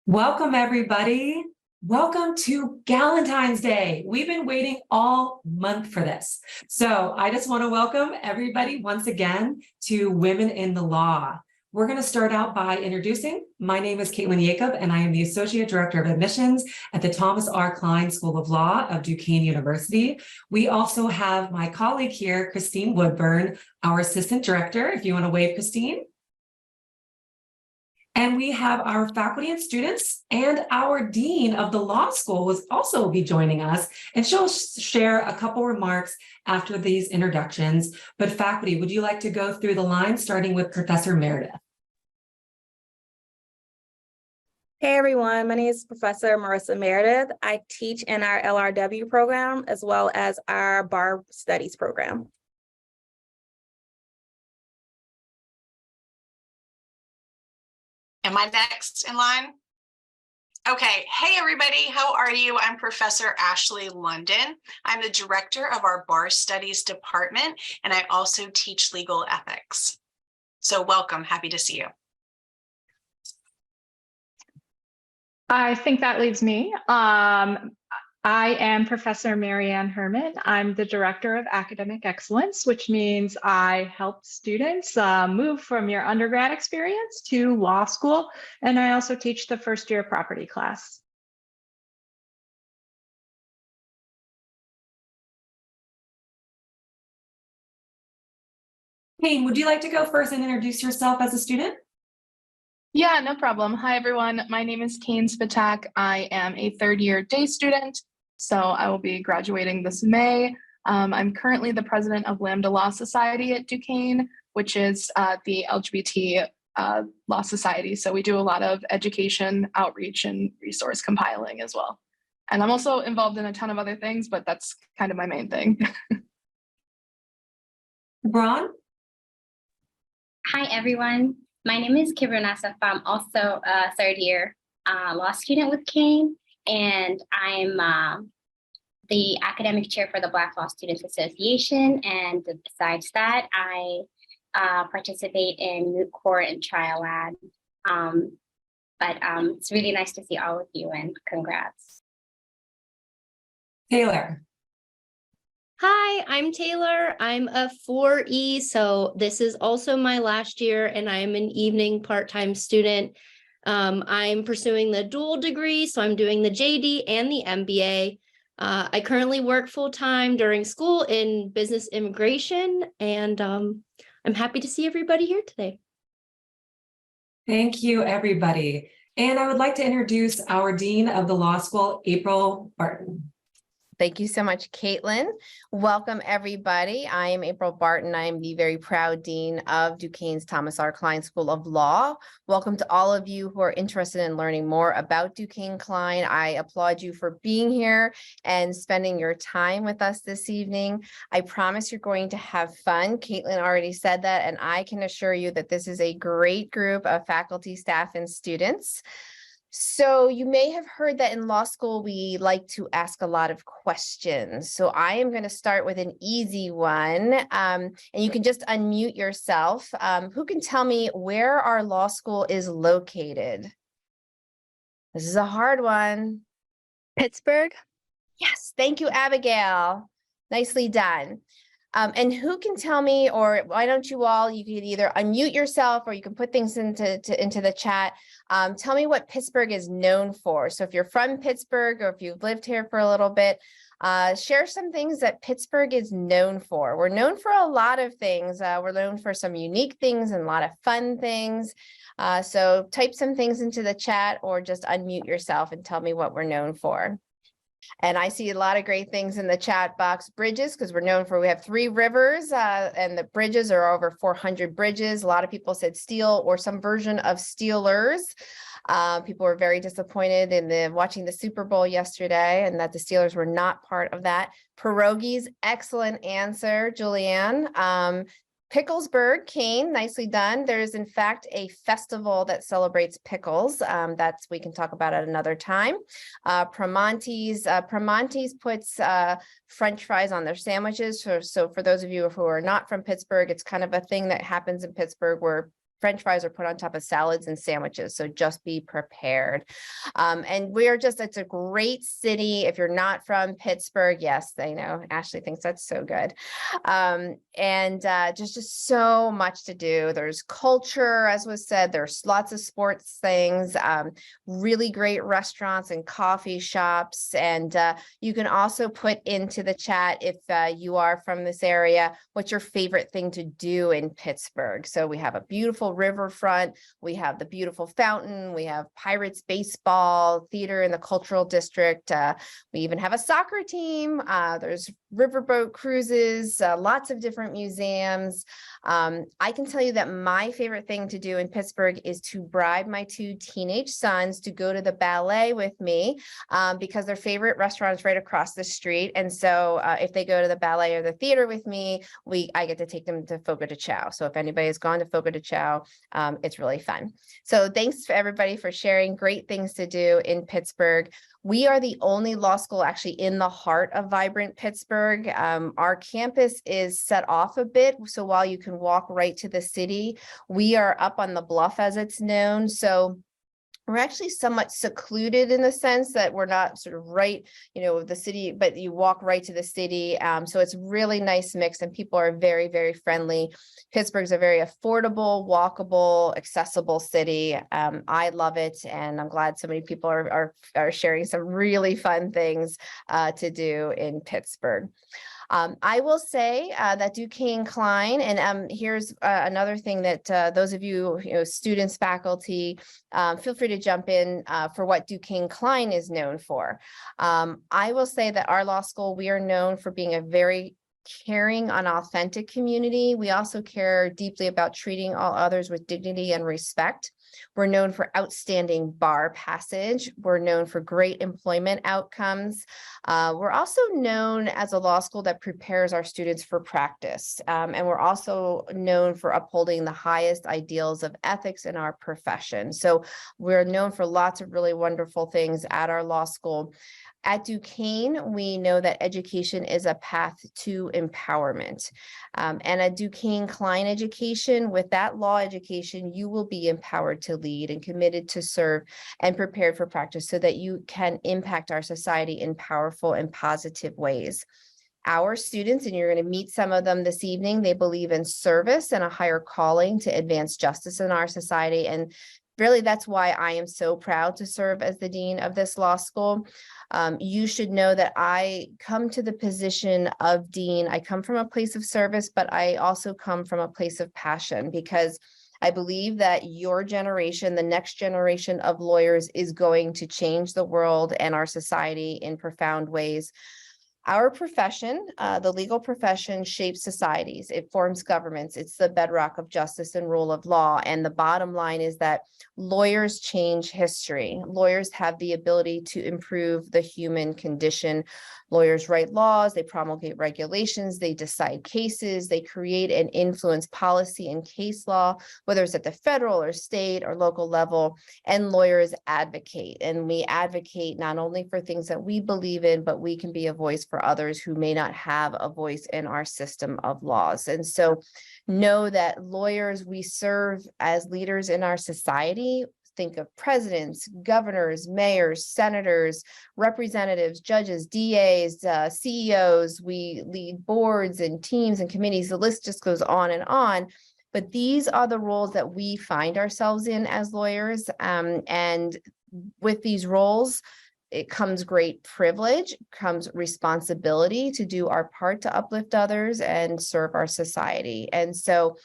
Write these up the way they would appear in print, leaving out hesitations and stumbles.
Welcome, everybody. Welcome to Galentine's Day. We've been waiting all month for this. So I just want to welcome everybody once again to Women in the Law. We're going to start out by introducing. My name is Kline, and I am the Associate Director of Admissions at the Thomas R. Kline School of Law of Duquesne University. We also have my colleague here, Christine Woodburn, our Assistant Director. If you want to wave, Christine. And we have our faculty and students, and our dean of the law school will also be joining us, and she'll share a couple remarks after these introductions. But faculty, would you like to go through the line, starting with Professor Meredith? Hey everyone, my name is Professor Marissa Meredith. I teach in our LRW program as well as our Bar Studies program. Am I next in line? Okay, hey everybody, how are you? I'm Professor Ashley London. I'm the director of our Bar Studies department, and I also teach legal ethics. So welcome, happy to see you. I think that leaves me. I am Professor Marianne Herman. I'm the Director of Academic Excellence, which means I help students move from your undergrad experience to law school, and I also teach the first year property class. Kane, would you like to go first and introduce yourself as a student? Yeah, no problem. Hi, everyone. My name is Kane Spatak. I am a third-year day student, so I will be graduating this May. I'm currently the president of Lambda Law Society at Duquesne, which is the LGBT law society. So we do a lot of education, outreach, and resource compiling as well. And I'm also involved in a ton of other things, but that's kind of my main thing. Ron? Hi, everyone. My name is Kibra Nassaf. I'm also a third-year law student with Kane, and I'm the academic chair for the Black Law Students Association. And besides that, I participate in moot court and trial ad. But it's really nice to see all of you, and congrats. Taylor? Hi, I'm Taylor. I'm a 4E, so this is also my last year, and I'm an evening part-time student. I'm pursuing the dual degree, so I'm doing the JD and the MBA. I currently work full-time during school in business immigration, and I'm happy to see everybody here today. Thank you, everybody. And I would like to introduce our dean of the law school, Apil Barton. Thank you so much, Caitlin. Welcome, everybody. I am Apil Barton. I am the very proud dean of Duquesne's Thomas R. Kline School of Law. Welcome to all of you who are interested in learning more about Duquesne Kline. I applaud you for being here and spending your time with us this evening. I promise you're going to have fun. Caitlin already said that, and I can assure you that this is a great group of faculty, staff, and students. So you may have heard that in law school, we like to ask a lot of questions. So I am going to start with an easy one, and you can just unmute yourself. Who can tell me where our law school is located? This is a hard one. Pittsburgh. Yes, thank you, Abigail. Nicely done. And who can tell me, or why don't you all, you can either unmute yourself or you can put things into the chat. Tell me what Pittsburgh is known for. So if you're from Pittsburgh or if you've lived here for a little bit, share some things that Pittsburgh is known for. We're known for a lot of things. We're known for some unique things and a lot of fun things. So type some things into the chat or just unmute yourself and tell me what we're known for. And I see a lot of great things in the chat box. Bridges, because we're known for, we have 3 rivers and the bridges are over 400 bridges. A lot of people said steel or some version of Steelers. People were very disappointed in watching the Super Bowl yesterday and that the Steelers were not part of that. Pierogies, excellent answer, Julianne. Picklesburg, Kane, nicely done. There is in fact a festival that celebrates pickles. We can talk about at another time. Pramontes puts French fries on their sandwiches. So for those of you who are not from Pittsburgh, it's kind of a thing that happens in Pittsburgh where French fries are put on top of salads and sandwiches. So just be prepared. And we are it's a great city. If you're not from Pittsburgh, yes, I know Ashley thinks that's so good. Just so much to do. There's culture, as was said, there's lots of sports things, really great restaurants and coffee shops. And you can also put into the chat, if you are from this area, what's your favorite thing to do in Pittsburgh. So we have a beautiful riverfront, we have the beautiful fountain, we have Pirates baseball, theater in the cultural district. We even have a soccer team. There's riverboat cruises, lots of different museums. I can tell you that my favorite thing to do in Pittsburgh is to bribe my 2 teenage sons to go to the ballet with me, because their favorite restaurant is right across the street. And so if they go to the ballet or the theater with me, I get to take them to Fogo de Chao. So if anybody has gone to Fogo de Chao, it's really fun. So thanks for everybody for sharing great things to do in Pittsburgh. We are the only law school actually in the heart of vibrant Pittsburgh. Our campus is set off a bit. So while you can walk right to the city, we are up on the bluff, as it's known. So we're actually somewhat secluded in the sense that we're not sort of right, the city, but you walk right to the city. So it's really nice mix, and people are very, very friendly. Pittsburgh's a very affordable, walkable, accessible city. I love it, and I'm glad so many people are sharing some really fun things to do in Pittsburgh. I will say that Duquesne Kline, and here's another thing that those of you, students, faculty, feel free to jump in for what Duquesne Kline is known for. I will say that our law school, we are known for being a very caring, unauthentic community. We also care deeply about treating all others with dignity and respect. We're known for outstanding bar passage. We're known for great employment outcomes. We're also known as a law school that prepares our students for practice. And we're also known for upholding the highest ideals of ethics in our profession. So we're known for lots of really wonderful things at our law school. At Duquesne, we know that education is a path to empowerment. And at Duquesne Kline education, with that law education, you will be empowered to lead and committed to serve and prepared for practice so that you can impact our society in powerful and positive ways. Our students, and you're going to meet some of them this evening, they believe in service and a higher calling to advance justice in our society. And really, that's why I am so proud to serve as the dean of this law school. You should know that I come to the position of dean. I come from a place of service, but I also come from a place of passion, because I believe that your generation, the next generation of lawyers, is going to change the world and our society in profound ways. Our profession, the legal profession, shapes societies. It forms governments. It's the bedrock of justice and rule of law. And the bottom line is that lawyers change history. Lawyers have the ability to improve the human condition. Lawyers write laws, they promulgate regulations, they decide cases, they create and influence policy and case law, whether it's at the federal or state or local level. And lawyers advocate. And we advocate not only for things that we believe in, but we can be a voice for others who may not have a voice in our system of laws. And so know that lawyers, we serve as leaders in our society. Think of presidents, governors, mayors, senators, representatives, judges, DAs, CEOs. We lead boards and teams and committees. The list just goes on and on. But these are the roles that we find ourselves in as lawyers. And with these roles, it comes great privilege, comes responsibility to do our part to uplift others and serve our society. And so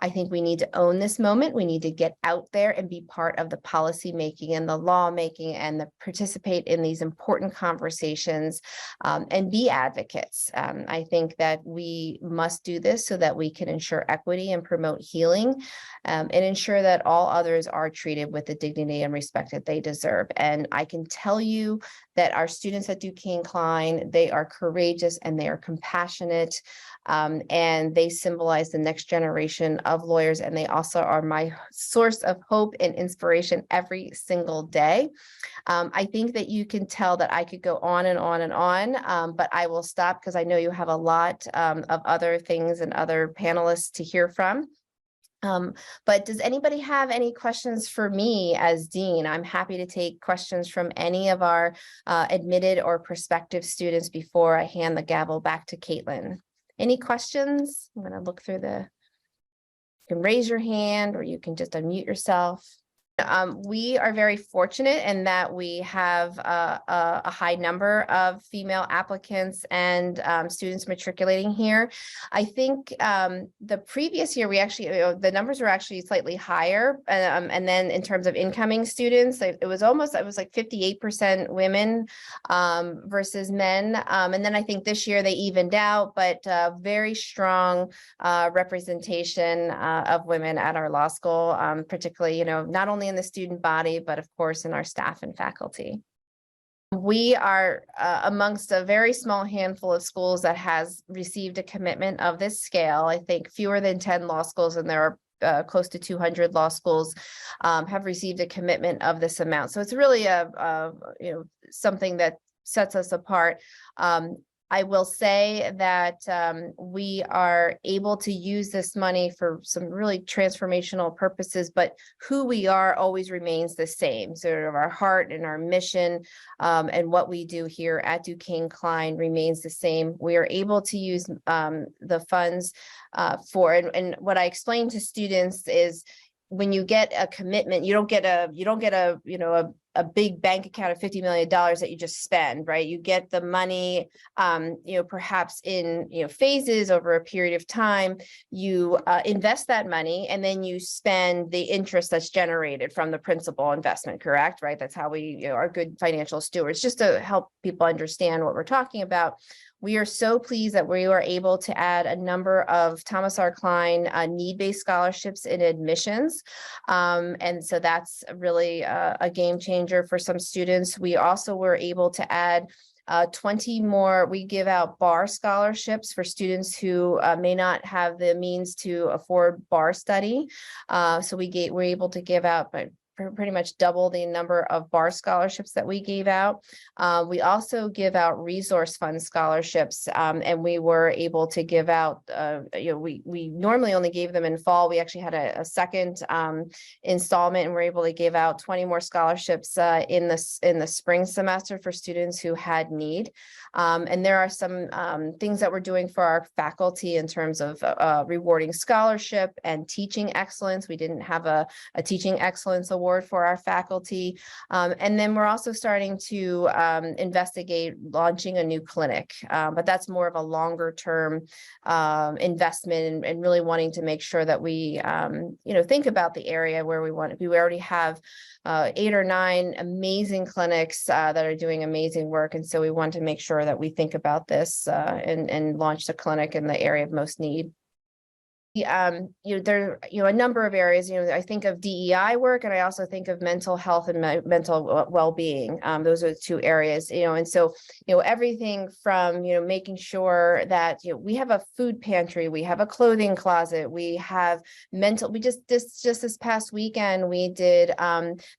I think we need to own this moment. We need to get out there and be part of the policy making and the law making and participate in these important conversations and be advocates. I think that we must do this so that we can ensure equity and promote healing and ensure that all others are treated with the dignity and respect that they deserve. And I can tell you that our students at Duquesne Kline, they are courageous and they are compassionate. And they symbolize the next generation of lawyers, and they also are my source of hope and inspiration every single day. I think that you can tell that I could go on and on and on, but I will stop because I know you have a lot of other things and other panelists to hear from. But does anybody have any questions for me as dean? I'm happy to take questions from any of our admitted or prospective students before I hand the gavel back to Caitlin. Any questions? I'm going to look through you can raise your hand or you can just unmute yourself. We are very fortunate in that we have a high number of female applicants and students matriculating here. I think the previous year, we actually, the numbers were actually slightly higher. And then in terms of incoming students, it was like 58% women versus men. And then I think this year they evened out, but very strong representation of women at our law school, particularly, not only in the student body, but of course in our staff and faculty. We are amongst a very small handful of schools that has received a commitment of this scale. I think fewer than 10 law schools, and there are close to 200 law schools have received a commitment of this amount. So it's really something that sets us apart. I will say that we are able to use this money for some really transformational purposes, but who we are always remains the same. Sort of our heart and our mission and what we do here at Duquesne Kline remains the same. We are able to use the funds and what I explain to students is when you get a commitment, you don't get a big bank account of $50 million that you just spend, right? You get the money, perhaps in, phases over a period of time. You invest that money and then you spend the interest that's generated from the principal investment, correct? Right? That's how we are good financial stewards, just to help people understand what we're talking about. We are so pleased that we were able to add a number of Thomas R. Kline need-based scholarships in admissions. And so that's really a game changer for some students. We also were able to add 20 more. We give out bar scholarships for students who may not have the means to afford bar study. So we're able to give out pretty much double the number of bar scholarships that we gave out. We also give out resource fund scholarships, and we were able to give out, we normally only gave them in fall. We actually had a second installment, and we're able to give out 20 more scholarships in the spring semester for students who had need. And there are some things that we're doing for our faculty in terms of rewarding scholarship and teaching excellence. We didn't have a teaching excellence award for our faculty. And then we're also starting to investigate launching a new clinic, but that's more of a longer term investment and really wanting to make sure that we, think about the area where we already have 8 or 9 amazing clinics that are doing amazing work. And so we want to make sure that we think about this and launch the clinic in the area of most need. There a number of areas, I think of DEI work, and I also think of mental health and mental well-being. Those are the 2 areas, and so, everything from, making sure that, we have a food pantry, we have a clothing closet, we have just this past weekend, we did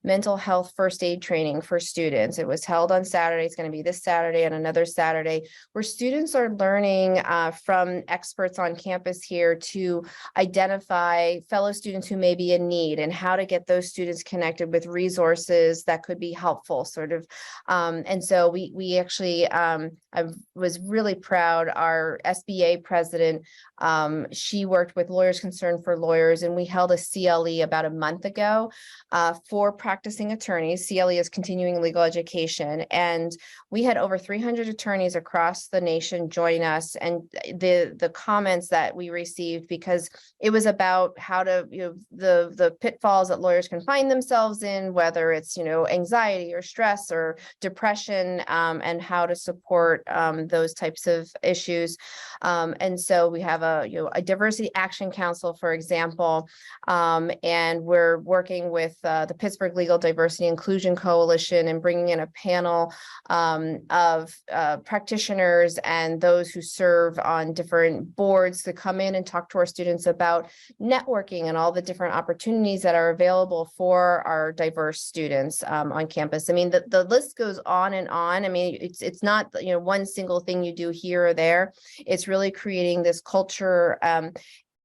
mental health first aid training for students. It was held on Saturday. It's going to be this Saturday and another Saturday, where students are learning from experts on campus here to identify fellow students who may be in need and how to get those students connected with resources that could be helpful, sort of. And so we actually, I was really proud. Our SBA president, she worked with Lawyers Concerned for Lawyers, and we held a CLE about a month ago for practicing attorneys. CLE is continuing legal education, and we had over 300 attorneys across the nation join us. And the comments that we received, because it was about how to, the pitfalls that lawyers can find themselves in, whether it's, anxiety or stress or depression, and how to support those types of issues. And so we have a diversity action council, for example, and we're working with the Pittsburgh Legal Diversity Inclusion Coalition and bringing in a panel of practitioners and those who serve on different boards to come in and talk to our students about networking and all the different opportunities that are available for our diverse students on campus. I mean, the list goes on and on. I mean, it's not, one single thing you do here or there. It's really creating this culture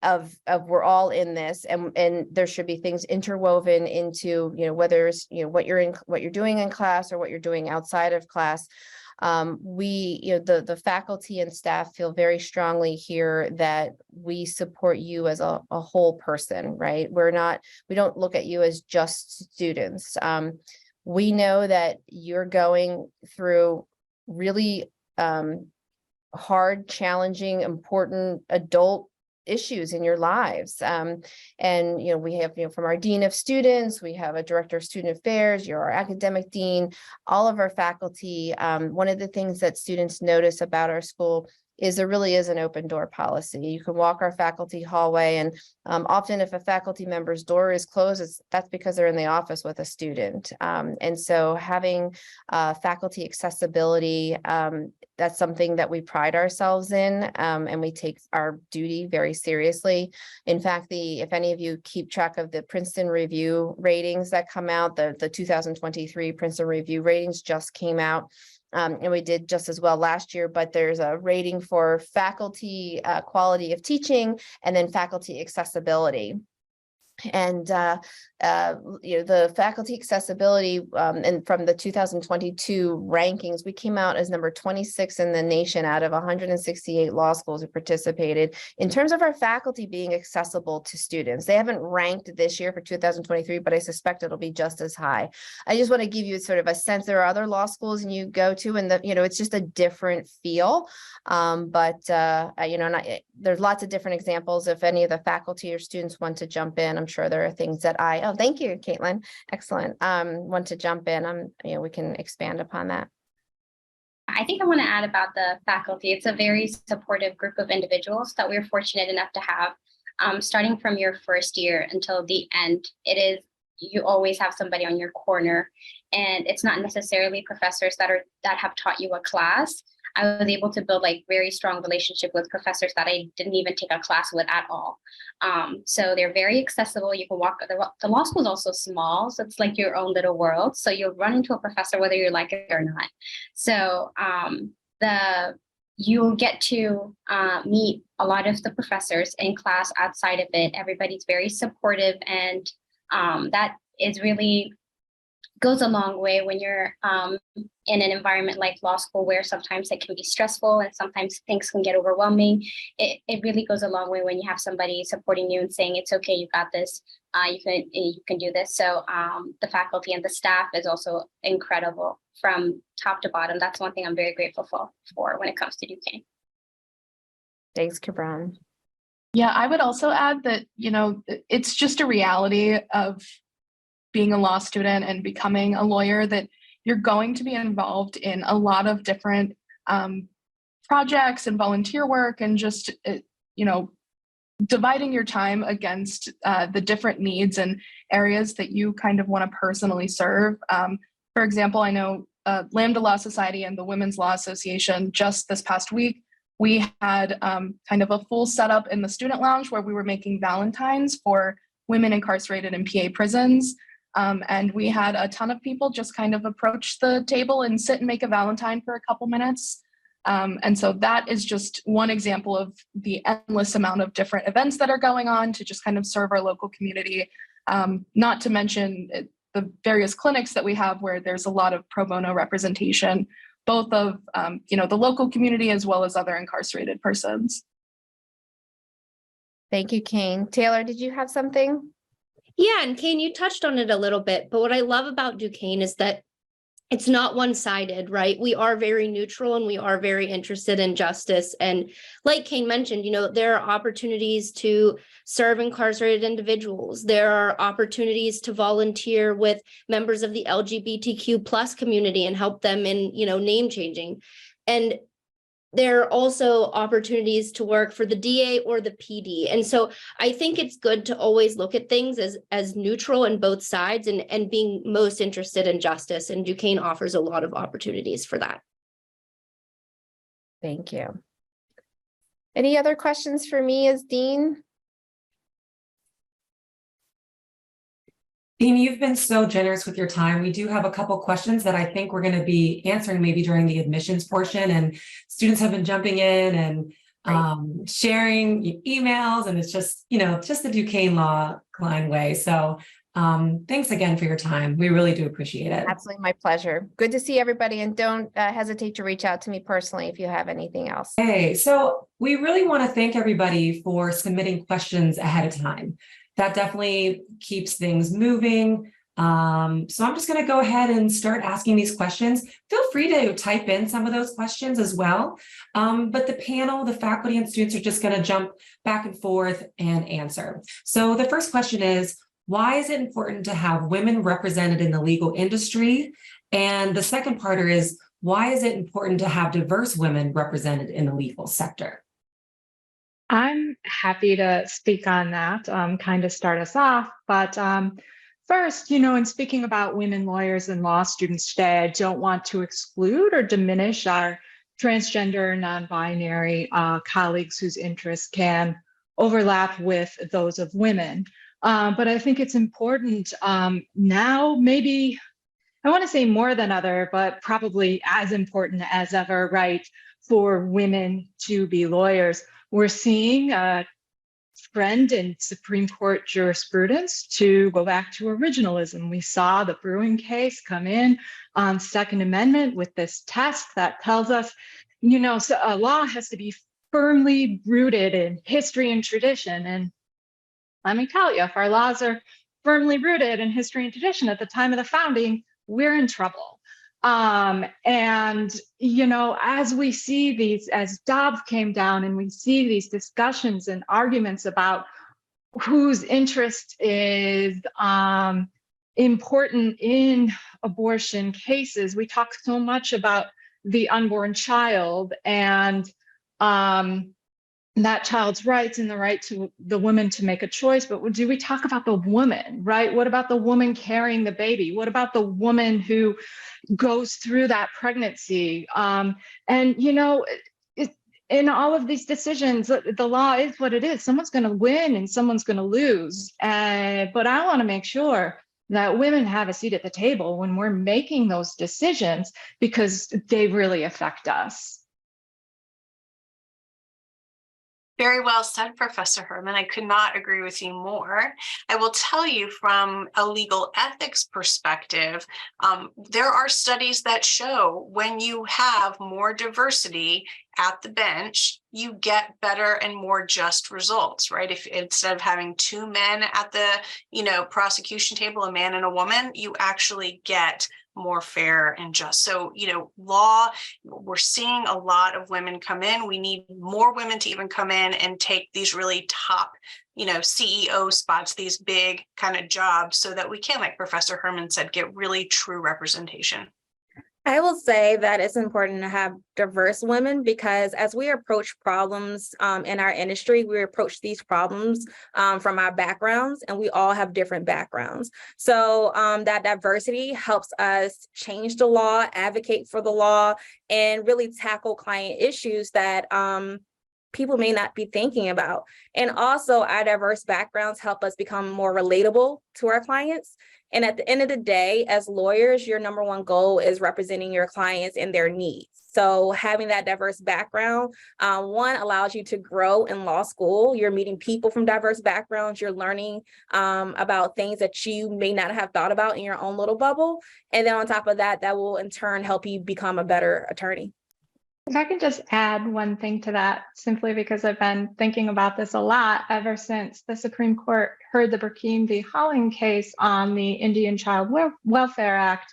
we're all in this, and there should be things interwoven into, whether it's, what you're doing in class or what you're doing outside of class. The faculty and staff feel very strongly here that we support you as a whole person, right? We don't look at you as just students. We know that you're going through really hard, challenging, important adult issues in your lives. We have, from our dean of students, we have a director of student affairs, you're our academic dean, all of our faculty. One of the things that students notice about our school is there really is an open door policy. You can walk our faculty hallway, and often if a faculty member's door is closed, that's because they're in the office with a student. And so having faculty accessibility, that's something that we pride ourselves in, and we take our duty very seriously. In fact, if any of you keep track of the Princeton Review ratings that come out, the 2023 Princeton Review ratings just came out. And we did just as well last year, but there's a rating for faculty quality of teaching and then faculty accessibility. And the faculty accessibility and from the 2022 rankings, we came out as number 26 in the nation out of 168 law schools who participated in terms of our faculty being accessible to students. They haven't ranked this year for 2023, but I suspect it'll be just as high. I just want to give you sort of a sense. There are other law schools and you go to, and it's just a different feel. There's lots of different examples. If any of the faculty or students want to jump in, I'm sure there are things that thank you, Caitlin. Excellent. Want to jump in. We can expand upon that. I think I want to add about the faculty. It's a very supportive group of individuals that we're fortunate enough to have. Starting from your first year until the end, you always have somebody on your corner, and it's not necessarily professors that have taught you a class. I was able to build very strong relationship with professors that I didn't even take a class with at all. So they're very accessible. You can walk, the law school is also small, so it's like your own little world. So you'll run into a professor whether you like it or not. So you'll get to meet a lot of the professors in class. Outside of it, everybody's very supportive, and that is really goes a long way when you're in an environment like law school, where sometimes it can be stressful and sometimes things can get overwhelming. It really goes a long way when you have somebody supporting you and saying, it's okay, you got this, you can do this. So the faculty and the staff is also incredible from top to bottom. That's one thing I'm very grateful for when it comes to Duquesne. Thanks, Kibran. Yeah, I would also add that, it's just a reality of being a law student and becoming a lawyer that you're going to be involved in a lot of different projects and volunteer work, and just, dividing your time against the different needs and areas that you kind of want to personally serve. For example, I know Lambda Law Society and the Women's Law Association just this past week, we had kind of a full setup in the student lounge where we were making Galentines for women incarcerated in PA prisons. And we had a ton of people just kind of approach the table and sit and make a Valentine for a couple minutes. And so that is just one example of the endless amount of different events that are going on to just kind of serve our local community. Not to mention the various clinics that we have where there's a lot of pro bono representation, both of the local community as well as other incarcerated persons. Thank you, Kane. Taylor, did you have something? Yeah, and Kane, you touched on it a little bit, but what I love about Duquesne is that it's not one-sided, right? We are very neutral and we are very interested in justice. And like Kane mentioned, there are opportunities to serve incarcerated individuals. There are opportunities to volunteer with members of the LGBTQ plus community and help them in, name changing. And there are also opportunities to work for the DA or the PD. And so I think it's good to always look at things as neutral in both sides and being most interested in justice. And Duquesne offers a lot of opportunities for that. Thank you. Any other questions for me as Dean? Dean, you've been so generous with your time. We do have a couple questions that I think we're going to be answering maybe during the admissions portion, and students have been jumping in and sharing emails, and it's just, just the Duquesne Law Kline way. So thanks again for your time. We really do appreciate it. Absolutely, my pleasure. Good to see everybody, and don't hesitate to reach out to me personally if you have anything else. Hey, so we really want to thank everybody for submitting questions ahead of time. That definitely keeps things moving. So I'm just going to go ahead and start asking these questions. Feel free to type in some of those questions as well. But the panel, the faculty and students are just going to jump back and forth and answer. So the first question is, why is it important to have women represented in the legal industry? And the second part is, why is it important to have diverse women represented in the legal sector? I'm happy to speak on that, kind of start us off. But first, in speaking about women lawyers and law students today, I don't want to exclude or diminish our transgender, non-binary colleagues whose interests can overlap with those of women. But I think it's important now, maybe, I want to say more than ever, but probably as important as ever, right, for women to be lawyers. We're seeing a trend in Supreme Court jurisprudence to go back to originalism. We saw the Bruin case come in on Second Amendment with this test that tells us, so a law has to be firmly rooted in history and tradition. And let me tell you, if our laws are firmly rooted in history and tradition at the time of the founding, we're in trouble. As we see these, as Dobbs came down and we see these discussions and arguments about whose interest is important in abortion cases, we talk so much about the unborn child and that child's rights and the right to the woman to make a choice. But do we talk about the woman, right? What about the woman carrying the baby? What about the woman who goes through that pregnancy? In all of these decisions, the law is what it is. Someone's going to win and someone's going to lose. But I want to make sure that women have a seat at the table when we're making those decisions, because they really affect us. Very well said, Professor Herman. I could not agree with you more. I will tell you from a legal ethics perspective, there are studies that show when you have more diversity at the bench, you get better and more just results, right? If instead of having two men at the, prosecution table, a man and a woman, you actually get more fair and just. So, law, we're seeing a lot of women come in. We need more women to even come in and take these really top, CEO spots, these big kind of jobs, so that we can, like Professor Herman said, get really true representation. I will say that it's important to have diverse women, because as we approach problems in our industry, we approach these problems from our backgrounds, and we all have different backgrounds. So that diversity helps us change the law, advocate for the law, and really tackle client issues that people may not be thinking about. And also our diverse backgrounds help us become more relatable to our clients. And at the end of the day, as lawyers, your number one goal is representing your clients and their needs. So having that diverse background, one, allows you to grow in law school. You're meeting people from diverse backgrounds. You're learning about things that you may not have thought about in your own little bubble. And then on top of that, that will in turn help you become a better attorney. If I can just add one thing to that, simply because I've been thinking about this a lot ever since the Supreme Court heard the Burkeen v. Holling case on the Indian Child Welfare Act,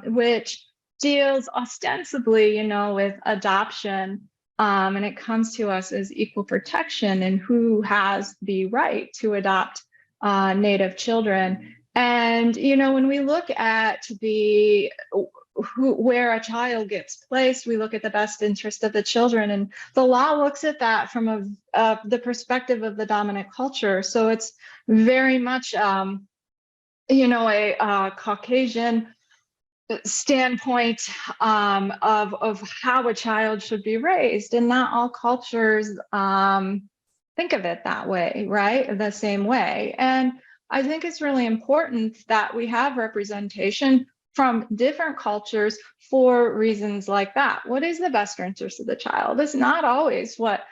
which deals ostensibly, with adoption, and it comes to us as equal protection and who has the right to adopt Native children. And, when we look at where a child gets placed, we look at the best interest of the children, and the law looks at that from the perspective of the dominant culture. So it's very much, a Caucasian standpoint of how a child should be raised, and not all cultures think of it that way, right? The same way. And I think it's really important that we have representation from different cultures for reasons like that. What is the best interest of the child? It's not always what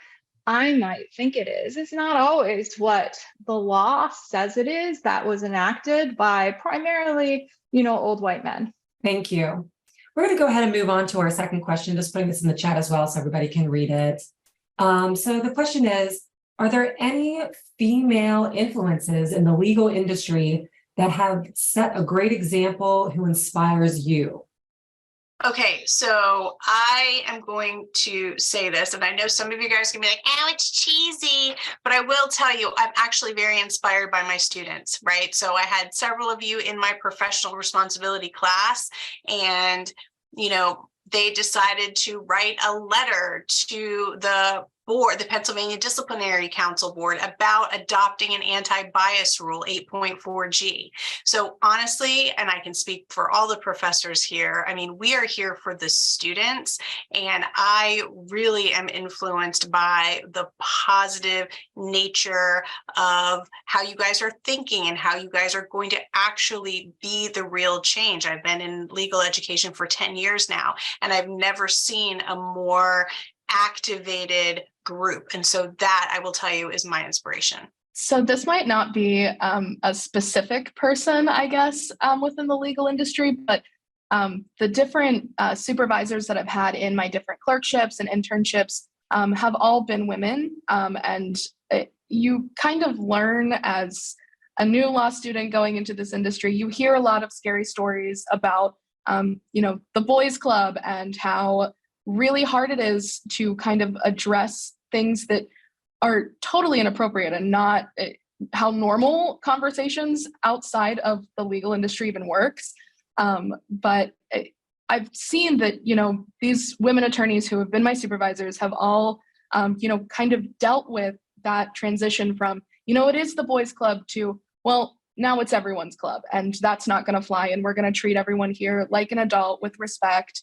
I might think it is. It's not always what the law says it is that was enacted by primarily, old white men. Thank you. We're going to go ahead and move on to our second question, just putting this in the chat as well so everybody can read it. So the question is, are there any female influences in the legal industry that have set a great example who inspires you? Okay, so I am going to say this, and I know some of you guys can be like, oh, it's cheesy, but I will tell you, I'm actually very inspired by my students, right? So I had several of you in my professional responsibility class, and, they decided to write a letter to the board, the Pennsylvania Disciplinary Council Board, about adopting an anti-bias rule 8.4G. So honestly, and I can speak for all the professors here, I mean, we are here for the students, and I really am influenced by the positive nature of how you guys are thinking and how you guys are going to actually be the real change. I've been in legal education for 10 years now, and I've never seen a more activated group. And so that, I will tell you, is my inspiration. So this might not be a specific person, I guess, within the legal industry, but the different supervisors that I've had in my different clerkships and internships have all been women. And you kind of learn as a new law student going into this industry, you hear a lot of scary stories about, the boys club and how really hard it is to kind of address things that are totally inappropriate and not how normal conversations outside of the legal industry even works. But I've seen that, these women attorneys who have been my supervisors have all, kind of dealt with that transition from, it is the boys club to, well, now it's everyone's club, and that's not going to fly. And we're going to treat everyone here like an adult with respect.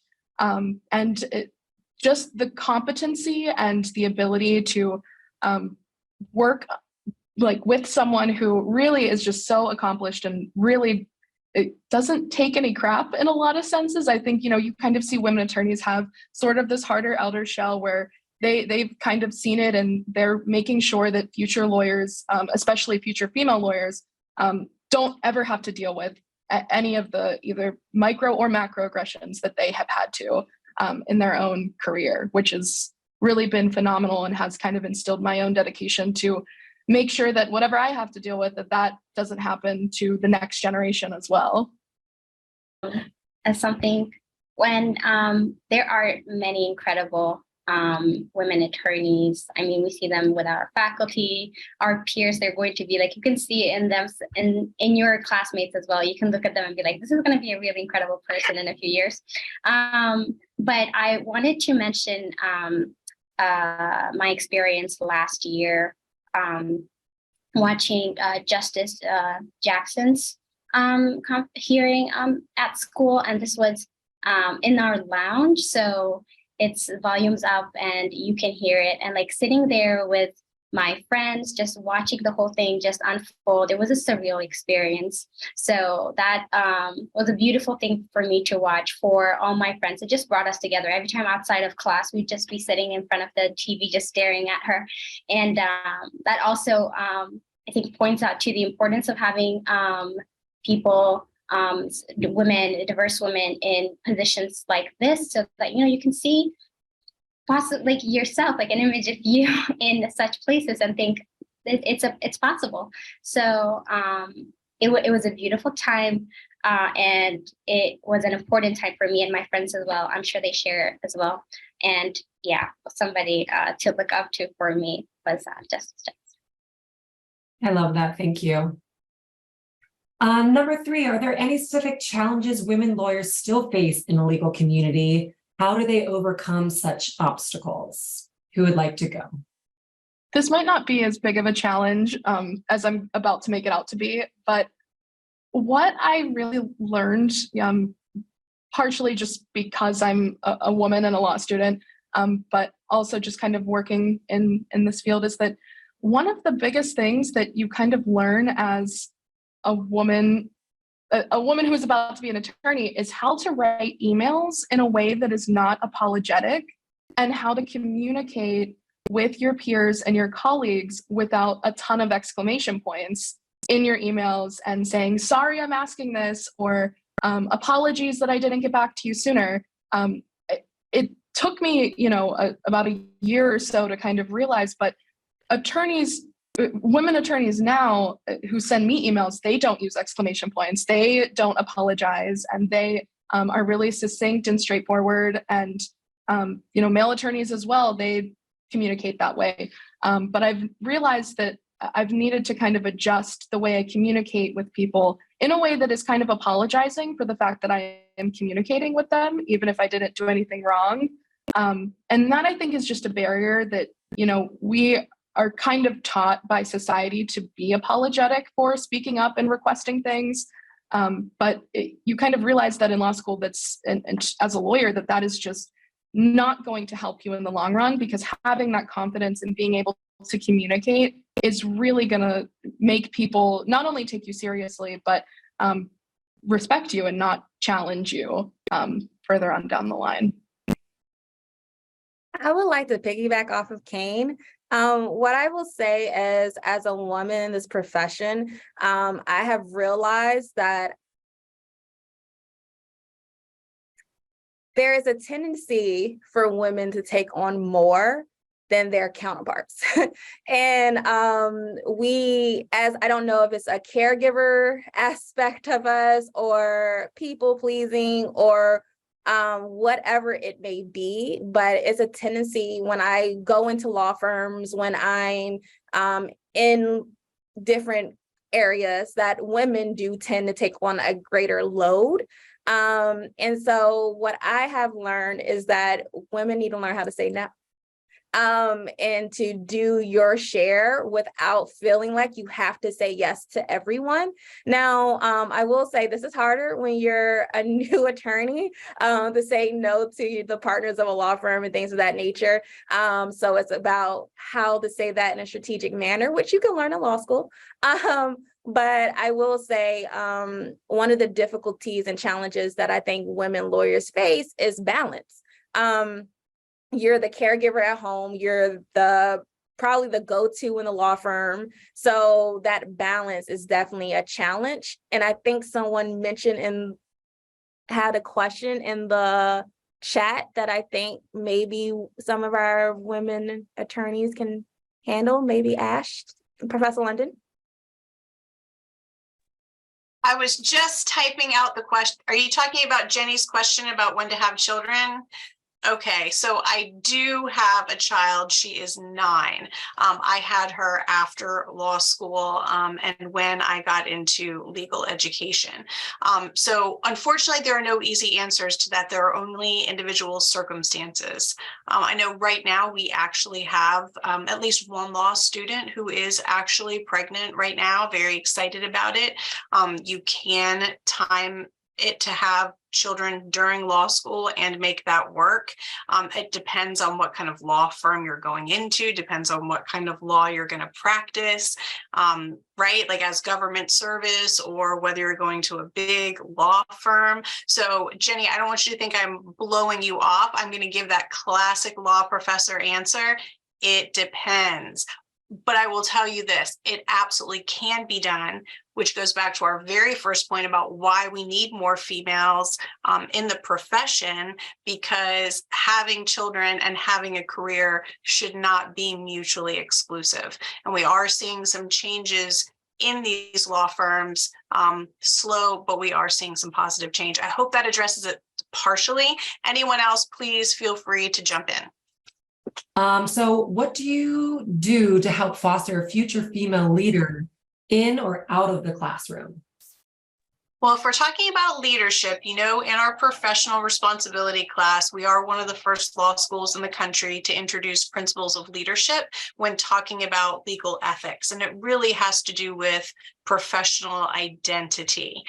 Just the competency and the ability to work with someone who really is just so accomplished and really it doesn't take any crap in a lot of senses. I think, you kind of see women attorneys have sort of this harder elder shell where they've kind of seen it, and they're making sure that future lawyers, especially future female lawyers, don't ever have to deal with any of the either micro or macro aggressions that they have had to in their own career, which has really been phenomenal and has kind of instilled my own dedication to make sure that whatever I have to deal with, that doesn't happen to the next generation as well. As something when there are many incredible women attorneys. I mean, we see them with our faculty, our peers. They're going to be like, you can see it in them, in your classmates as well. You can look at them and be like, this is going to be a really incredible person in a few years. But I wanted to mention my experience last year watching Justice Jackson's hearing at school, and this was in our lounge, so it's volumes up and you can hear it, and like sitting there with my friends just watching the whole thing just unfold, it was a surreal experience. So that was a beautiful thing for me to watch, for all my friends. It just brought us together. Every time outside of class, we'd just be sitting in front of the TV just staring at her, and that also I think points out to the importance of having people, women, diverse women in positions like this, so that you can see possibly like yourself, like an image of you in such places, and think it's possible. So it was a beautiful time, and it was an important time for me and my friends as well. I'm sure they share it as well. And yeah, somebody to look up to for me was Justice Jackson. I love that. Thank you. Number 3, are there any specific challenges women lawyers still face in the legal community? How do they overcome such obstacles? Who would like to go? This might not be as big of a challenge as I'm about to make it out to be, but what I really learned, partially just because I'm a woman and a law student, but also just kind of working in this field, is that one of the biggest things that you kind of learn as a woman a woman who's about to be an attorney is how to write emails in a way that is not apologetic and how to communicate with your peers and your colleagues without a ton of exclamation points in your emails and saying, sorry, I'm asking this, or apologies that I didn't get back to you sooner. It took me, about a year or so to kind of realize, but women attorneys now who send me emails, they don't use exclamation points. They don't apologize, and they are really succinct and straightforward. And, male attorneys as well, they communicate that way. But I've realized that I've needed to kind of adjust the way I communicate with people in a way that is kind of apologizing for the fact that I am communicating with them, even if I didn't do anything wrong. And that, I think, is just a barrier that, we are kind of taught by society to be apologetic for speaking up and requesting things. But you kind of realize that in law school, and as a lawyer, that is just not going to help you in the long run, because having that confidence and being able to communicate is really going to make people not only take you seriously, but respect you and not challenge you further on down the line. I would like to piggyback off of Kane. What I will say is, as a woman in this profession, I have realized that there is a tendency for women to take on more than their counterparts. And I don't know if it's a caregiver aspect of us or people pleasing or whatever it may be, but it's a tendency when I go into law firms, when I'm in different areas, that women do tend to take on a greater load. And so what I have learned is that women need to learn how to say no. And to do your share without feeling like you have to say yes to everyone. Now, I will say this is harder when you're a new attorney, to say no to the partners of a law firm and things of that nature. So it's about how to say that in a strategic manner, which you can learn in law school. But I will say one of the difficulties and challenges that I think women lawyers face is balance. You're the caregiver at home, you're probably the go-to in the law firm. So that balance is definitely a challenge. And I think someone mentioned had a question in the chat that I think maybe some of our women attorneys can handle, maybe Ash, Professor London. I was just typing out the question. Are you talking about Jenny's question about when to have children? Okay, so I do have a child. She is 9. I had her after law school and when I got into legal education. So unfortunately, there are no easy answers to that. There are only individual circumstances. I know right now we actually have at least one law student who is actually pregnant right now, very excited about it. You can time it to have children during law school and make that work. It depends on what kind of law firm you're going into, depends on what kind of law you're going to practice, right? Like as government service or whether you're going to a big law firm. So Jenny, I don't want you to think I'm blowing you off. I'm going to give that classic law professor answer. It depends. But I will tell you this, it absolutely can be done, which goes back to our very first point about why we need more females in the profession, because having children and having a career should not be mutually exclusive. And we are seeing some changes in these law firms, slow, but we are seeing some positive change. I hope that addresses it partially. Anyone else, please feel free to jump in. So what do you do to help foster a future female leader in or out of the classroom? Well, if we're talking about leadership, in our professional responsibility class, we are one of the first law schools in the country to introduce principles of leadership when talking about legal ethics. And it really has to do with professional identity.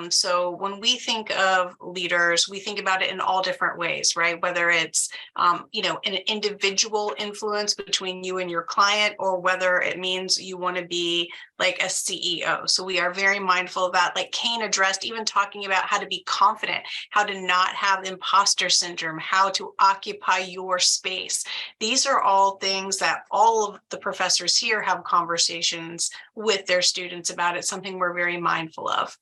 So when we think of leaders, we think about it in all different ways, right? Whether it's, you know, an individual influence between you and your client, or whether it means you want to be like a CEO. So we are very mindful of that, like Kane addressed, even talking about how to be confident, how to not have imposter syndrome, how to occupy your space. These are all things that all of the professors here have conversations with their students about. It's something we're very mindful of.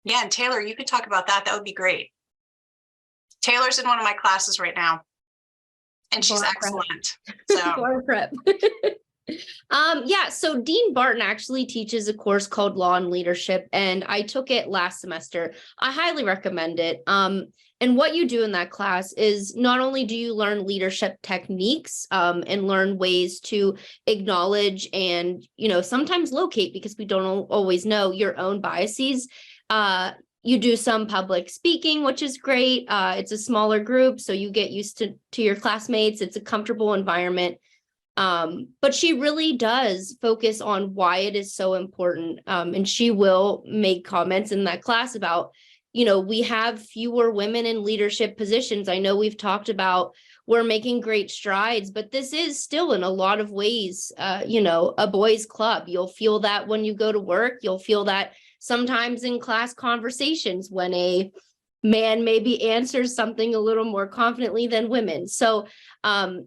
Yeah, and Taylor, you could talk about that. That would be great. Taylor's in one of my classes right now, and she's excellent. So Bar prep. Yeah, so Dean Barton actually teaches a course called Law and Leadership, and I took it last semester. I highly recommend it. And what you do in that class is not only do you learn leadership techniques and learn ways to acknowledge and, you know, sometimes locate, because we don't always know, your own biases. You do some public speaking, which is great. It's a smaller group, so you get used to your classmates. It's a comfortable environment. But she really does focus on why it is so important. And she will make comments in that class about, you know, we have fewer women in leadership positions. I know we've talked about we're making great strides, but this is still in a lot of ways, you know, a boys' club. You'll feel that when you go to work. You'll feel that sometimes in class conversations when a man maybe answers something a little more confidently than women. So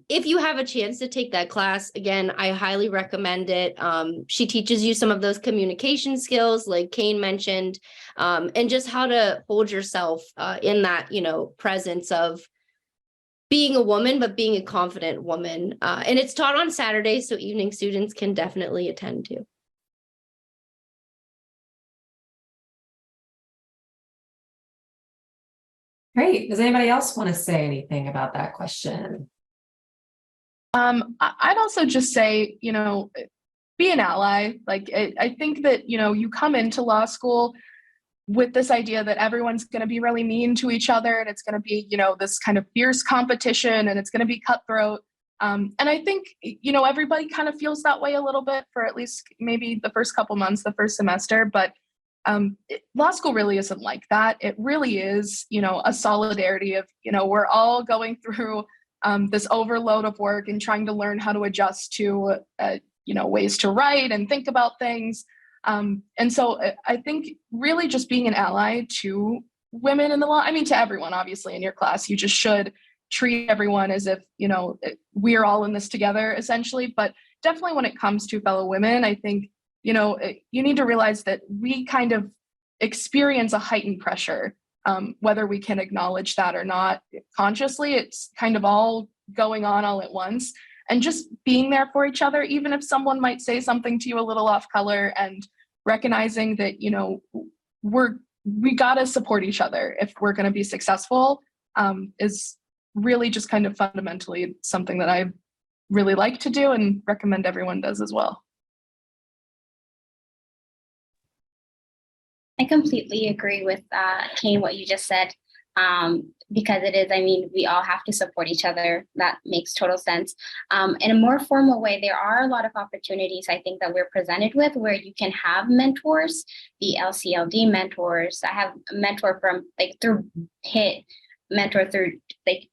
if you have a chance to take that class, again, I highly recommend it. She teaches you some of those communication skills, like Kane mentioned, and just how to hold yourself in that, you know, presence of being a woman, but being a confident woman. And it's taught on Saturdays, so evening students can definitely attend to. Great. Does anybody else want to say anything about that question? I'd also just say, you know, be an ally. Like, I think that, you know, you come into law school with this idea that everyone's going to be really mean to each other, and it's going to be, you know, this kind of fierce competition, and it's going to be cutthroat. And I think, you know, everybody kind of feels that way a little bit for at least maybe the first couple months, the first semester, but law school really isn't like that. It really is, you know, a solidarity of, you know, we're all going through this overload of work and trying to learn how to adjust to, you know, ways to write and think about things. And so I think really just being an ally to women in the law, I mean, to everyone, obviously, in your class, you just should treat everyone as if, you know, we're all in this together, essentially. But definitely when it comes to fellow women, I think, you know, you need to realize that we kind of experience a heightened pressure, whether we can acknowledge that or not consciously. It's kind of all going on all at once, and just being there for each other, even if someone might say something to you a little off color, and recognizing that, you know, we gotta support each other if we're going to be successful, is really just kind of fundamentally something that I really like to do and recommend everyone does as well. I completely agree with Kane, what you just said, because it is, I mean, we all have to support each other. That makes total sense. In a more formal way, there are a lot of opportunities, I think, that we're presented with where you can have mentors, the LCLD mentors. I have a mentor from through Pitt, mentor through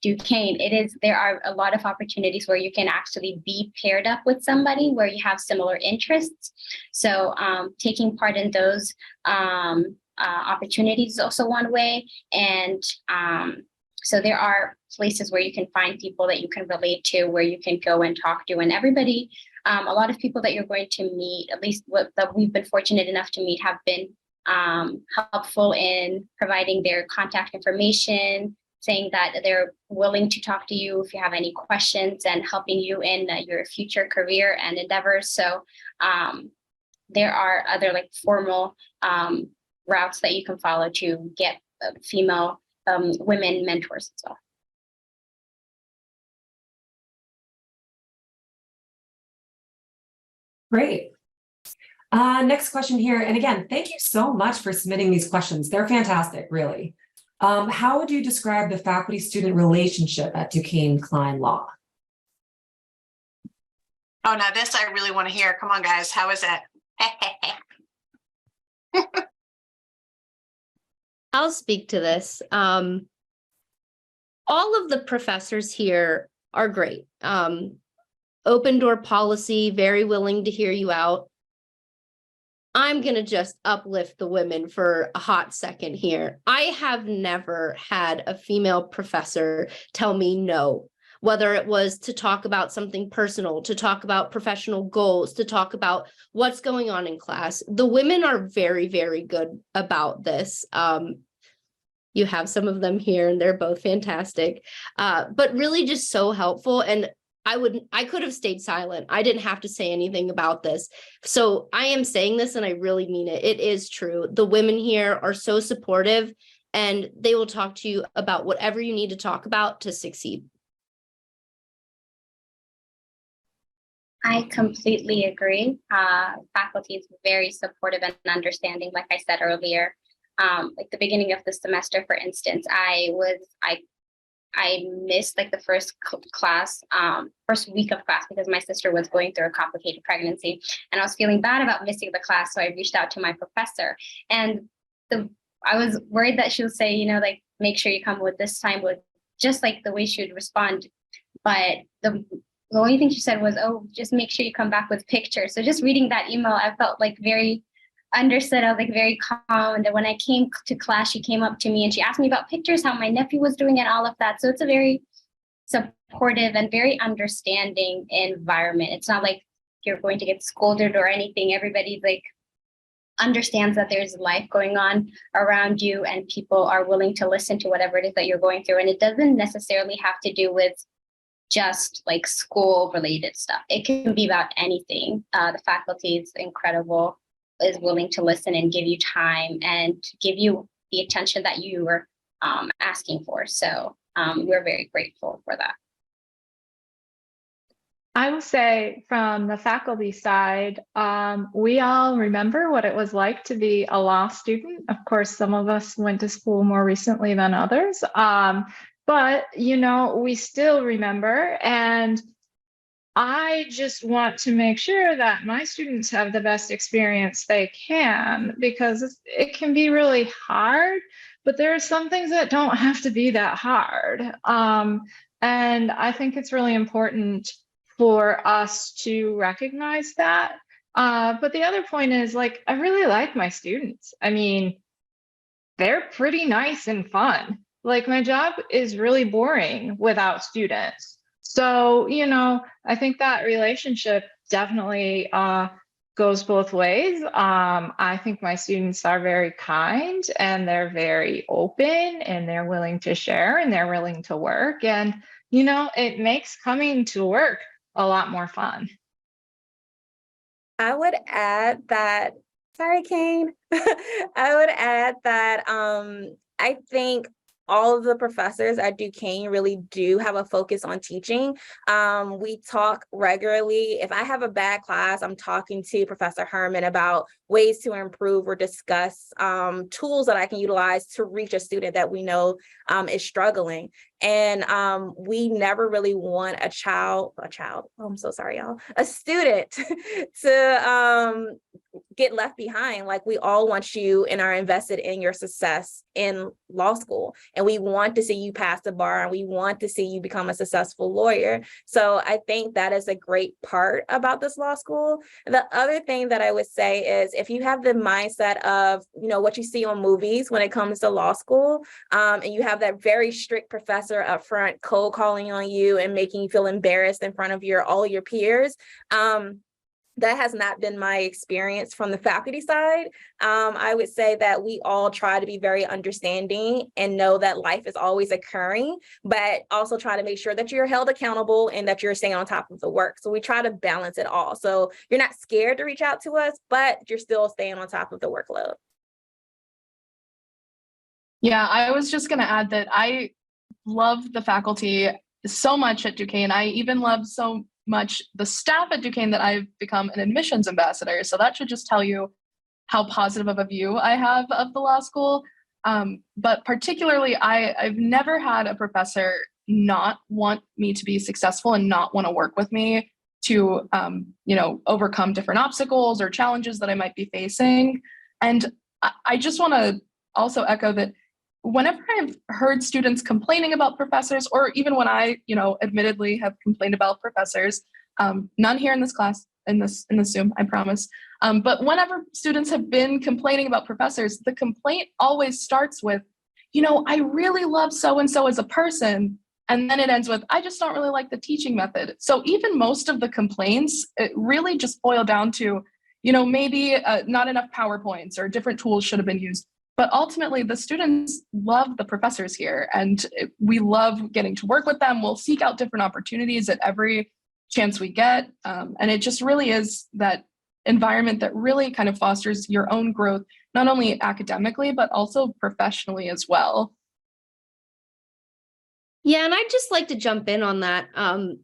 Duquesne. There are a lot of opportunities where you can actually be paired up with somebody where you have similar interests. So taking part in those opportunities is also one way. And so there are places where you can find people that you can relate to, where you can go and talk to, and everybody, a lot of people that you're going to meet, at least that we've been fortunate enough to meet, have been helpful in providing their contact information, saying that they're willing to talk to you if you have any questions, and helping you in your future career and endeavors. So there are other formal routes that you can follow to get female women mentors as well. Great. Next question here. And again, thank you so much for submitting these questions. They're fantastic, really. How would you describe the faculty-student relationship at Duquesne Kline Law? Oh, now this I really want to hear. Come on, guys. How is it? I'll speak to this. All of the professors here are great. Open door policy, very willing to hear you out. I'm going to just uplift the women for a hot second here. I have never had a female professor tell me no, whether it was to talk about something personal, to talk about professional goals, to talk about what's going on in class. The women are very, very good about this. You have some of them here and they're both fantastic, but really just so helpful. And I could have stayed silent. I didn't have to say anything about this. So I am saying this and I really mean it. It is true. The women here are so supportive and they will talk to you about whatever you need to talk about to succeed. I completely agree. Faculty is very supportive and understanding, like I said earlier. Like the beginning of the semester, for instance, I missed like the first class, first week of class because my sister was going through a complicated pregnancy and I was feeling bad about missing the class. So I reached out to my professor and I was worried that she would say, you know, like, make sure you come with this time, with just like the way she would respond. But the only thing she said was, oh, just make sure you come back with pictures. So just reading that email, I felt like very understood. I was like very calm. And then when I came to class, she came up to me and she asked me about pictures, how my nephew was doing and all of that. So it's a very supportive and very understanding environment. It's not like you're going to get scolded or anything. Everybody like understands that there's life going on around you and people are willing to listen to whatever it is that you're going through. And it doesn't necessarily have to do with just like school related stuff. It can be about anything. The faculty is incredible, is willing to listen and give you time and give you the attention that you were asking for. So we're very grateful for that. I will say from the faculty side, we all remember what it was like to be a law student. Of course, some of us went to school more recently than others, but you know, we still remember. And I just want to make sure that my students have the best experience they can, because it can be really hard, but there are some things that don't have to be that hard. And I think it's really important for us to recognize that. But the other point is, like, I really like my students. I mean, they're pretty nice and fun. Like, my job is really boring without students. So, you know, I think that relationship definitely goes both ways. I think my students are very kind and they're very open and they're willing to share and they're willing to work. And, you know, it makes coming to work a lot more fun. I would add that, sorry, Kane. I would add that I think all of the professors at Duquesne really do have a focus on teaching. We talk regularly. If I have a bad class, I'm talking to Professor Herman about ways to improve or discuss tools that I can utilize to reach a student that we know is struggling. And we never really want a student to get left behind. Like, we all want you and are invested in your success in law school. And we want to see you pass the bar and we want to see you become a successful lawyer. So I think that is a great part about this law school. The other thing that I would say is, if you have the mindset of, you know, what you see on movies when it comes to law school, and you have that very strict professor up front cold calling on you and making you feel embarrassed in front of all your peers, that has not been my experience from the faculty side. I would say that we all try to be very understanding and know that life is always occurring, but also try to make sure that you're held accountable and that you're staying on top of the work. So we try to balance it all. So you're not scared to reach out to us, but you're still staying on top of the workload. Yeah, I was just going to add that I love the faculty so much at Duquesne. I even love so much the staff at Duquesne that I've become an admissions ambassador. So that should just tell you how positive of a view I have of the law school. But particularly, I've never had a professor not want me to be successful and not want to work with me to, overcome different obstacles or challenges that I might be facing. And I just want to also echo that whenever I've heard students complaining about professors, or even when I, admittedly have complained about professors, none here in this class, in this Zoom, I promise. But whenever students have been complaining about professors, the complaint always starts with, I really love so-and-so as a person. And then it ends with, I just don't really like the teaching method. So even most of the complaints, it really just boil down to, maybe not enough PowerPoints or different tools should have been used. But ultimately, the students love the professors here, and we love getting to work with them. We'll seek out different opportunities at every chance we get. And it just really is that environment that really kind of fosters your own growth, not only academically, but also professionally as well. Yeah, and I'd just like to jump in on that.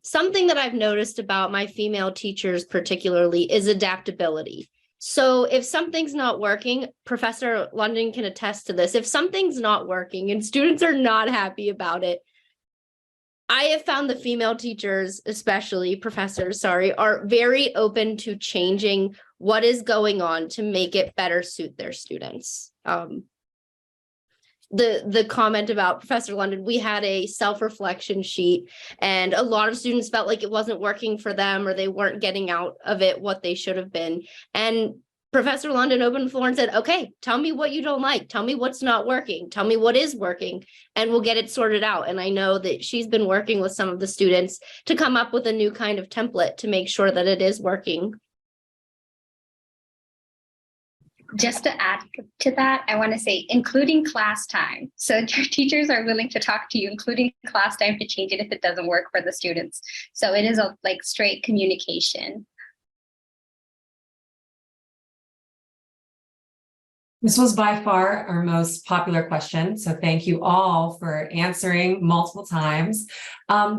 Something that I've noticed about my female teachers particularly is adaptability. So if something's not working, Professor London can attest to this. If something's not working and students are not happy about it, I have found the female teachers, especially professors, are very open to changing what is going on to make it better suit their students. The comment about Professor London, we had a self-reflection sheet and a lot of students felt like it wasn't working for them or they weren't getting out of it what they should have been. And Professor London opened the floor and said, okay, tell me what you don't like. Tell me what's not working. Tell me what is working and we'll get it sorted out. And I know that she's been working with some of the students to come up with a new kind of template to make sure that it is working. Just to add to that, I want to say, including class time. So your teachers are willing to talk to you, including class time, to change it if it doesn't work for the students. So it is a straight communication. This was by far our most popular question, so thank you all for answering multiple times.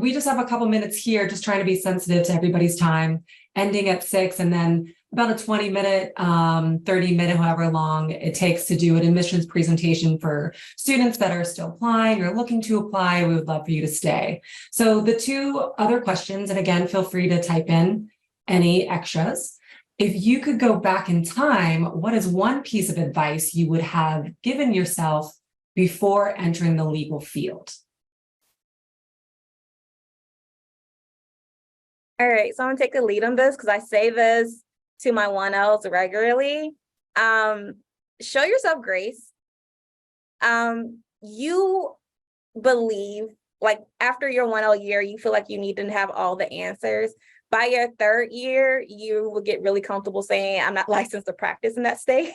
We just have a couple minutes here, just trying to be sensitive to everybody's time, ending at 6, and then about a 20-minute, 30-minute, however long it takes to do an admissions presentation for students that are still applying or looking to apply. We would love for you to stay. So the two other questions, and again, feel free to type in any extras. If you could go back in time, what is one piece of advice you would have given yourself before entering the legal field? All right, so I'm gonna take the lead on this because I say this to my 1Ls regularly. Show yourself grace. You believe, after your 1L year, you feel like you need to have all the answers. By your 3rd year, you will get really comfortable saying, I'm not licensed to practice in that state.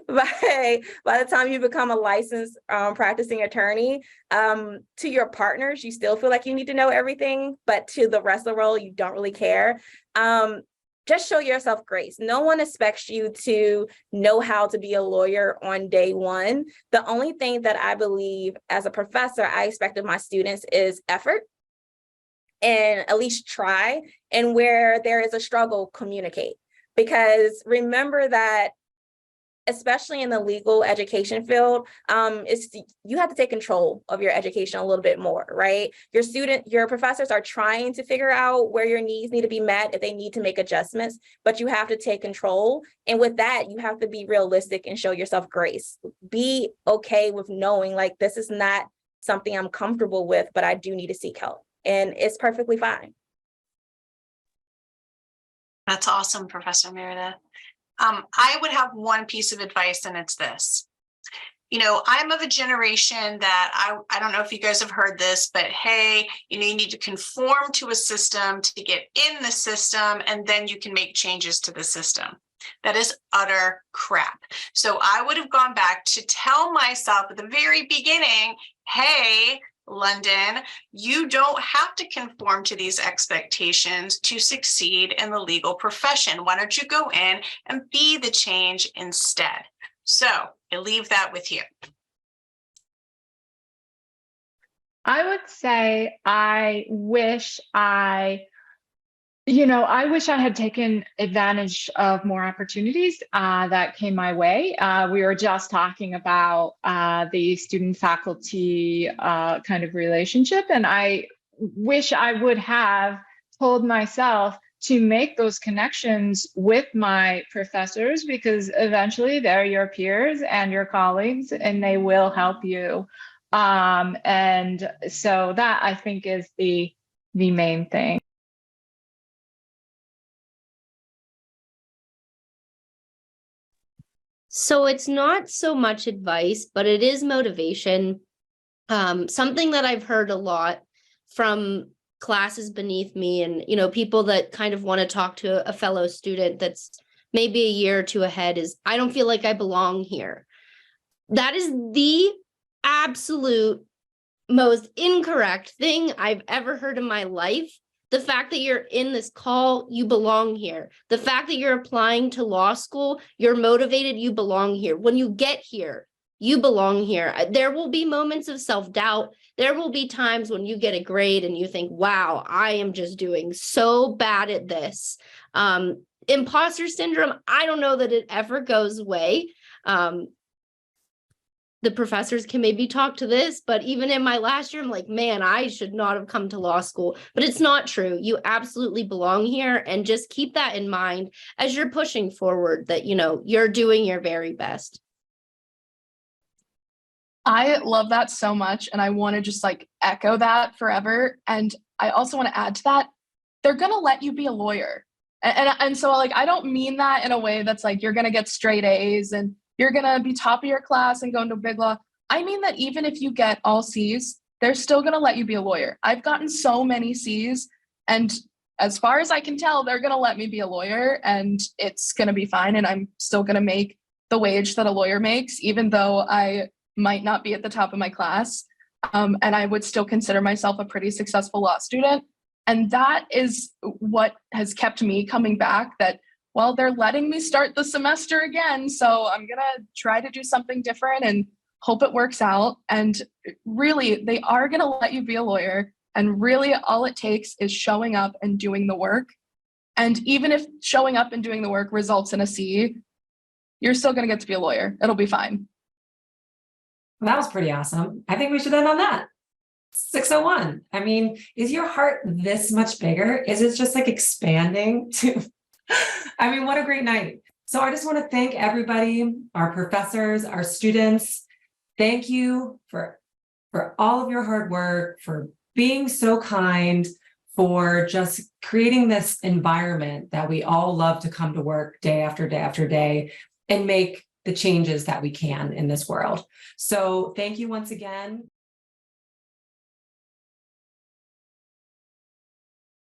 By the time you become a licensed practicing attorney, to your partners, you still feel like you need to know everything, but to the rest of the world, you don't really care. Just show yourself grace. No one expects you to know how to be a lawyer on day 1. The only thing that I believe as a professor, I expect of my students is effort. And at least try, and where there is a struggle, communicate. Because remember that, especially in the legal education field, you have to take control of your education a little bit more, right? Your professors are trying to figure out where your needs need to be met, if they need to make adjustments, but you have to take control. And with that, you have to be realistic and show yourself grace. Be okay with knowing, this is not something I'm comfortable with, but I do need to seek help. And it's perfectly fine. That's awesome, Professor Meredith. I would have one piece of advice, and it's this. I'm of a generation that I don't know if you guys have heard this, but hey, you need to conform to a system to get in the system, and then you can make changes to the system. That is utter crap. So I would have gone back to tell myself at the very beginning, hey, London, you don't have to conform to these expectations to succeed in the legal profession. Why don't you go in and be the change instead? So I leave that with you. I would say I wish I had taken advantage of more opportunities that came my way. We were just talking about the student-faculty kind of relationship, and I wish I would have told myself, to make those connections with my professors, because eventually they're your peers and your colleagues, and they will help you. And so that, I think, is the main thing. So it's not so much advice, but it is motivation. Something that I've heard a lot from classes beneath me and, people that kind of want to talk to a fellow student that's maybe a year or two ahead is, I don't feel like I belong here. That is the absolute most incorrect thing I've ever heard in my life. The fact that you're in this call, you belong here. The fact that you're applying to law school, you're motivated, you belong here. When you get here, you belong here. There will be moments of self-doubt. There will be times when you get a grade and you think, wow, I am just doing so bad at this. Imposter syndrome, I don't know that it ever goes away. The professors can maybe talk to this, but even in my last year, I'm like, man, I should not have come to law school. But it's not true. You absolutely belong here, and just keep that in mind as you're pushing forward, that, you're doing your very best. I love that so much, and I want to just echo that forever. And I also want to add to that, they're going to let you be a lawyer. And so I don't mean that in a way that's you're going to get straight A's and you're going to be top of your class and go into big law. I mean that even if you get all C's, they're still going to let you be a lawyer. I've gotten so many C's, and as far as I can tell, they're going to let me be a lawyer, and it's going to be fine. And I'm still going to make the wage that a lawyer makes, even though I might not be at the top of my class. And I would still consider myself a pretty successful law student. And that is what has kept me coming back, that, well, they're letting me start the semester again. So I'm going to try to do something different and hope it works out. And really, they are going to let you be a lawyer. And really, all it takes is showing up and doing the work. And even if showing up and doing the work results in a C, you're still going to get to be a lawyer. It'll be fine. Well, that was pretty awesome. I think we should end on that. 601. I mean, is your heart this much bigger? Is it just expanding to, I mean, what a great night. So I just want to thank everybody, our professors, our students. Thank you for all of your hard work, for being so kind, for just creating this environment that we all love to come to work day after day after day and make the changes that we can in this world. So thank you once again.